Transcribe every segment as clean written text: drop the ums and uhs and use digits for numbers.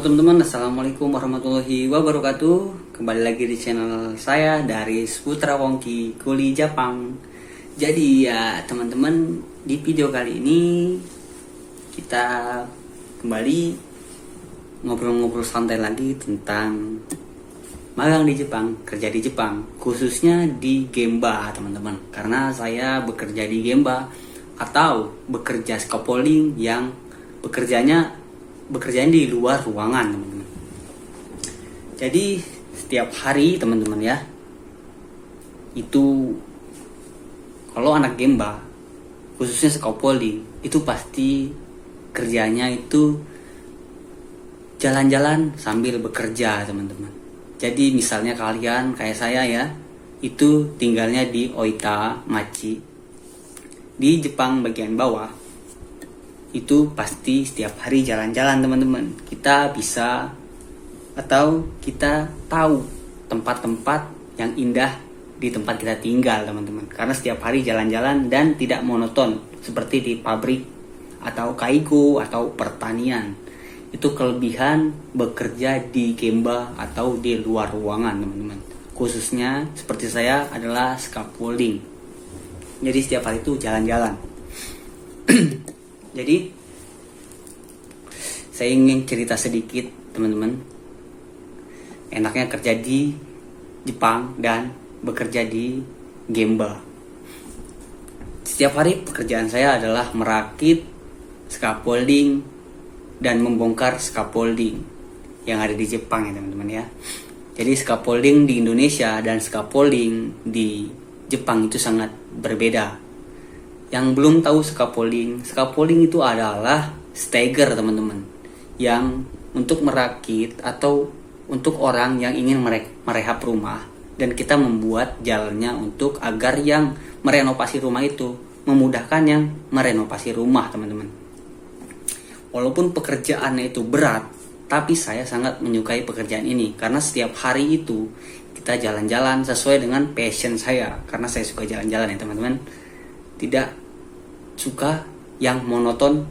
Halo teman-teman, Assalamualaikum warahmatullahi wabarakatuh. Kembali lagi di channel saya dari Putra Wongki Kuli Jepang. Jadi ya teman-teman, di video kali ini kita kembali ngobrol-ngobrol santai lagi tentang magang di Jepang, kerja di Jepang, khususnya di Gemba teman-teman. Karena saya bekerja di Gemba atau bekerja scaffolding yang bekerjaan di luar ruangan teman-teman. Jadi setiap hari teman-teman ya, itu kalau anak Gemba khususnya scaffolding itu pasti kerjanya itu jalan-jalan sambil bekerja teman-teman. Jadi misalnya kalian kayak saya ya, itu tinggalnya di Oita Machi di Jepang bagian bawah. Itu pasti setiap hari jalan-jalan teman-teman. Kita bisa atau kita tahu tempat-tempat yang indah di tempat kita tinggal teman-teman. Karena setiap hari jalan-jalan dan tidak monoton seperti di pabrik atau kaigo atau pertanian. Itu kelebihan bekerja di Gemba atau di luar ruangan teman-teman. Khususnya seperti saya adalah scaffolding. Jadi setiap hari itu jalan-jalan. Jadi saya ingin cerita sedikit teman-teman. Enaknya kerja di Jepang dan bekerja di Gemba. Setiap hari pekerjaan saya adalah merakit scaffolding dan membongkar scaffolding yang ada di Jepang ya teman-teman ya. Jadi scaffolding di Indonesia dan scaffolding di Jepang itu sangat berbeda. Yang belum tahu scaffolding itu adalah stagger teman-teman, yang untuk merakit atau untuk orang yang ingin merehab rumah dan kita membuat jalannya untuk agar yang merenovasi rumah itu memudahkan yang merenovasi rumah teman-teman. Walaupun pekerjaannya itu berat, tapi saya sangat menyukai pekerjaan ini karena setiap hari itu kita jalan-jalan sesuai dengan passion saya, karena saya suka jalan-jalan ya teman-teman. Tidak suka yang monoton,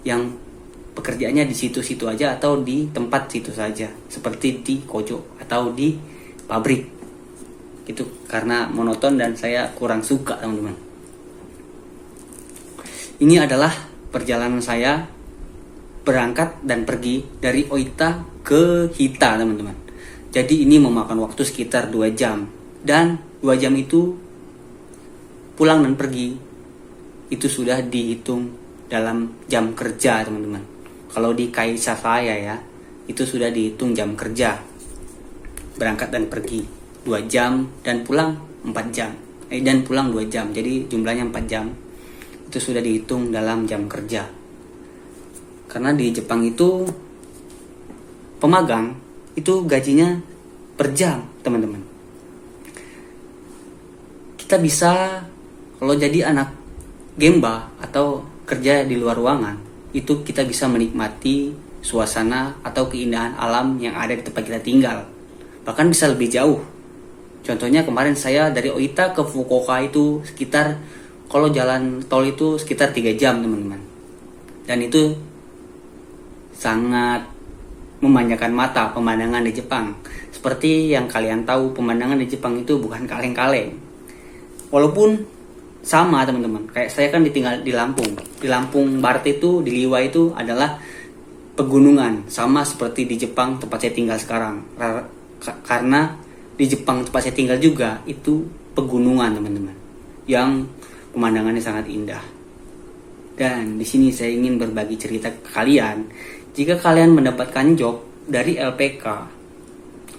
yang pekerjaannya di situ-situ aja atau di tempat situ saja seperti di kojo atau di pabrik. Itu karena monoton dan saya kurang suka teman-teman. Ini adalah perjalanan saya berangkat dan pergi dari Oita ke Hita teman-teman. Jadi ini memakan waktu sekitar 2 jam, dan 2 jam itu pulang dan pergi itu sudah dihitung dalam jam kerja teman-teman. Kalau di Kaisa saya ya, itu sudah dihitung jam kerja. Berangkat dan pergi 2 jam dan pulang 4 jam. Dan pulang 2 jam. Jadi jumlahnya 4 jam. Itu sudah dihitung dalam jam kerja. Karena di Jepang itu pemagang itu gajinya per jam teman-teman. Kita bisa kalau jadi anak Gemba atau kerja di luar ruangan, itu kita bisa menikmati suasana atau keindahan alam yang ada di tempat kita tinggal. Bahkan bisa lebih jauh. Contohnya kemarin saya dari Oita ke Fukuoka itu sekitar, kalau jalan tol itu sekitar 3 jam teman-teman. Dan itu sangat memanjakan mata pemandangan di Jepang. Seperti yang kalian tahu, pemandangan di Jepang itu bukan kaleng-kaleng. Walaupun sama teman-teman, kayak saya kan ditinggal di Lampung. Di Lampung Barat itu, di Liwa itu adalah pegunungan, sama seperti di Jepang tempat saya tinggal sekarang. Karena di Jepang tempat saya tinggal juga itu pegunungan teman-teman, yang pemandangannya sangat indah. Dan di sini saya ingin berbagi cerita ke kalian. Jika kalian mendapatkan job dari LPK,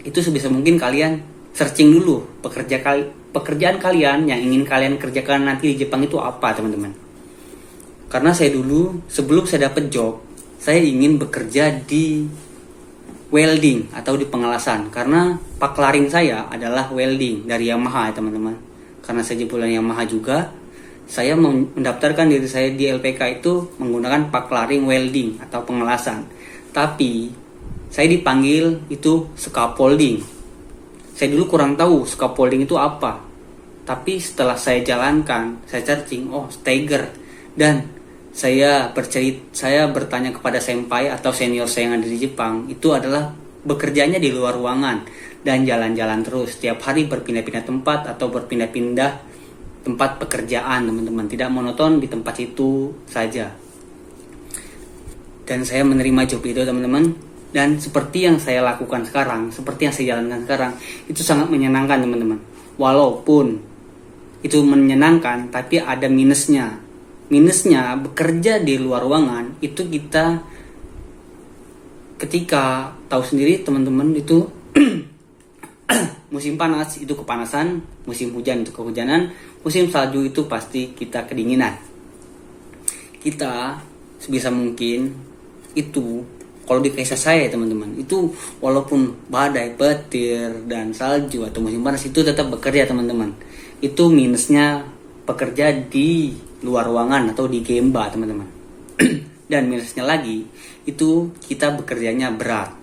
itu sebisa mungkin kalian searching dulu pekerjaan kalian yang ingin kalian kerjakan nanti di Jepang itu apa teman-teman. Karena saya dulu sebelum saya dapat job, saya ingin bekerja di welding atau di pengelasan, karena paklaring saya adalah welding dari Yamaha ya teman-teman. Karena saya jebolan Yamaha juga, saya mendaftarkan diri saya di LPK itu menggunakan paklaring welding atau pengelasan. Tapi saya dipanggil itu scaffolding. Saya dulu kurang tahu scaffolding itu apa. Tapi setelah saya jalankan, saya searching, oh stagger. Dan saya bertanya kepada senpai atau senior saya yang ada di Jepang, itu adalah bekerjanya di luar ruangan dan jalan-jalan terus, setiap hari berpindah-pindah tempat atau berpindah-pindah tempat pekerjaan, teman-teman. Tidak monoton di tempat itu saja. Dan saya menerima job itu, teman-teman. Dan seperti yang saya lakukan sekarang, seperti yang saya jalankan sekarang, itu sangat menyenangkan, teman-teman. Walaupun itu menyenangkan, tapi ada minusnya. Minusnya bekerja di luar ruangan itu kita ketika tahu sendiri, teman-teman, itu musim panas itu kepanasan, musim hujan itu kehujanan, musim salju itu pasti kita kedinginan. Kita sebisa mungkin itu, kalau di kisah saya, teman-teman, itu walaupun badai, petir, dan salju atau musim panas itu tetap bekerja, teman-teman. Itu minusnya bekerja di luar ruangan atau di gemba, teman-teman. Dan minusnya lagi, itu kita bekerjanya berat.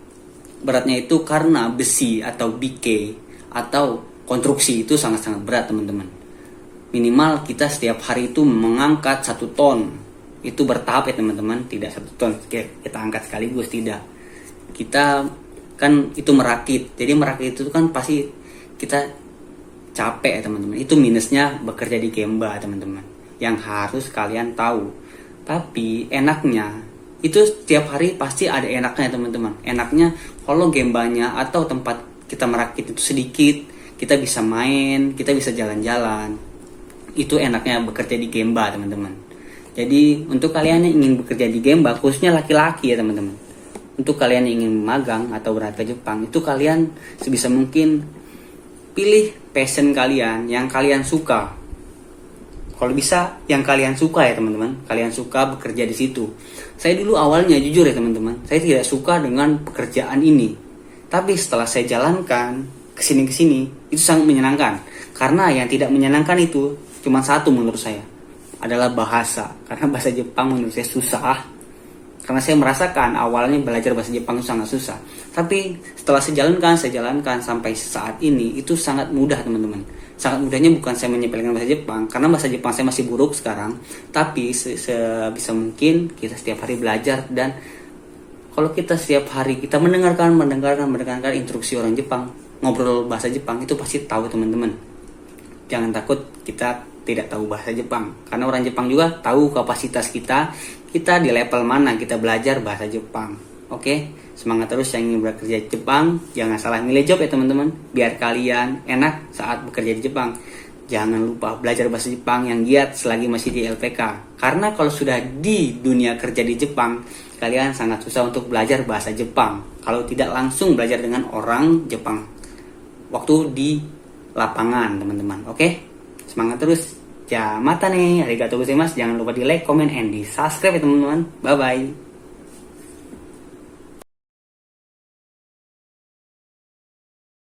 Beratnya itu karena besi atau bike atau konstruksi itu sangat-sangat berat, teman-teman. Minimal kita setiap hari itu mengangkat 1 ton. Itu bertahap ya, teman-teman. Tidak 1 ton kita angkat sekaligus, tidak. Kita kan itu merakit. Jadi merakit itu kan pasti kita capek ya, teman-teman. Itu minusnya bekerja di gemba, teman-teman, yang harus kalian tahu. Tapi enaknya itu setiap hari pasti ada enaknya, teman-teman. Enaknya kalau gembanya atau tempat kita merakit itu sedikit, kita bisa main, kita bisa jalan-jalan. Itu enaknya bekerja di gemba, teman-teman. Jadi untuk kalian yang ingin bekerja di gemba, khususnya laki-laki ya, teman-teman, untuk kalian yang ingin magang atau berangkat ke Jepang, itu kalian sebisa mungkin pilih passion kalian yang kalian suka. Kalau bisa yang kalian suka ya, teman-teman. Kalian suka bekerja di situ. Saya dulu awalnya jujur ya, teman-teman, saya tidak suka dengan pekerjaan ini. Tapi setelah saya jalankan kesini itu sangat menyenangkan. Karena yang tidak menyenangkan itu cuma satu menurut saya, adalah bahasa. Karena bahasa Jepang menurut saya susah. Karena saya merasakan awalnya belajar bahasa Jepang itu sangat susah. Tapi setelah saya jalankan sampai saat ini, itu sangat mudah, teman-teman. Sangat mudahnya bukan saya menyepelekan bahasa Jepang, karena bahasa Jepang saya masih buruk sekarang. Tapi sebisa mungkin kita setiap hari belajar, dan kalau kita setiap hari kita mendengarkan instruksi orang Jepang, ngobrol bahasa Jepang, itu pasti tahu, teman-teman. Jangan takut kita tidak tahu bahasa Jepang, karena orang Jepang juga tahu kapasitas kita di level mana kita belajar bahasa Jepang. Oke, semangat terus yang ingin bekerja di Jepang. Jangan salah milih job ya, teman-teman, biar kalian enak saat bekerja di Jepang. Jangan lupa belajar bahasa Jepang yang giat selagi masih di LPK, karena kalau sudah di dunia kerja di Jepang, kalian sangat susah untuk belajar bahasa Jepang kalau tidak langsung belajar dengan orang Jepang waktu di lapangan, teman-teman. Oke, semangat terus. Ya, mata nih, arigatou gozaimasu. Jangan lupa di like, comment, and di subscribe ya, teman-teman. Bye bye.